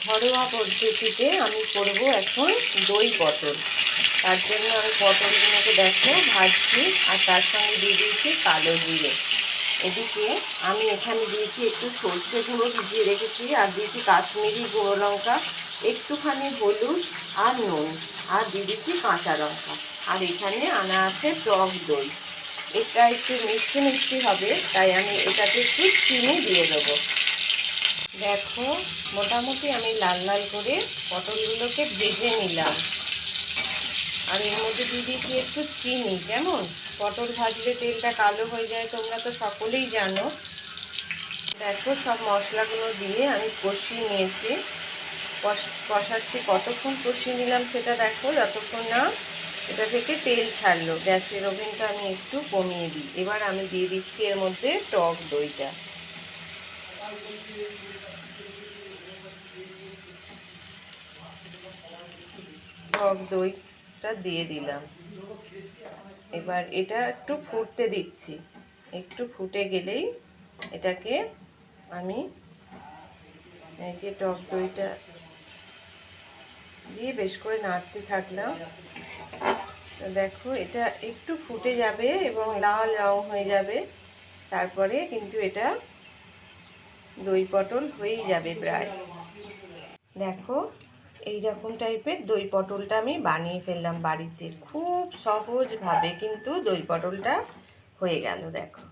ঘরোয়া পদ্ধতিতে আমি করব এখন দই পটল। তার জন্য আমি পটলগুলোকে দেখো ভাজছি, আর তার সঙ্গে দিয়ে দিয়েছি কালো জিরে। এদিকে আমি এখানে দিয়েছি একটু সর্ষে গুঁড়ো ভিজিয়ে রেখেছি, আর দিয়েছি কাশ্মীরি গুঁড়ো লঙ্কা, একটুখানি হলুদ আর নুন, আর দিয়ে দিচ্ছি কাঁচা লঙ্কা। আর এখানে আনা আছে টক দই। এটা একটু মিষ্টি মিষ্টি হবে, তাই আমি এটাতে একটু চিনি দিয়ে দেবো। দেখো মোটামুটি আমি লাল লাল করে পটলগুলোকে ভেজে নিলাম, আর এর মধ্যে দিয়ে দিয়েছি একটু চিনি। যেমন পটল ভাজলে তেলটা কালো হয়ে যায়, তোমরা তো সকলেই জানো। দেখো সব মশলাগুলো দিয়ে আমি কষিয়ে নিয়েছি, কষাচ্ছি। কতক্ষণ কষিয়ে নিলাম সেটা দেখো, যতক্ষণ না এটা থেকে তেল ছাড়লো। গ্যাসের ওভেনটা আমি একটু কমিয়ে দিই। এবার আমি দিয়ে দিচ্ছি এর মধ্যে টক দইটা। টক দইটা দিয়ে দিলাম। এবার এটা একটু ফুটতে দিচ্ছি, একটু ফুটে গেলেই এটাকে আমি এই যে টক দইটা দিয়ে বেশ করে নাড়তে থাকলাম। তো দেখো এটা একটু ফুটে যাবে এবং লাল রং হয়ে যাবে, তারপরে কিন্তু এটা দই পটল হয়েই যাবে প্রায়। দেখো এই রকম টাইপের দই পটলটা আমি বানিয়ে ফেললাম বাড়িতে, খুব সহজভাবে কিন্তু দই পটলটা হয়ে গেল। দেখো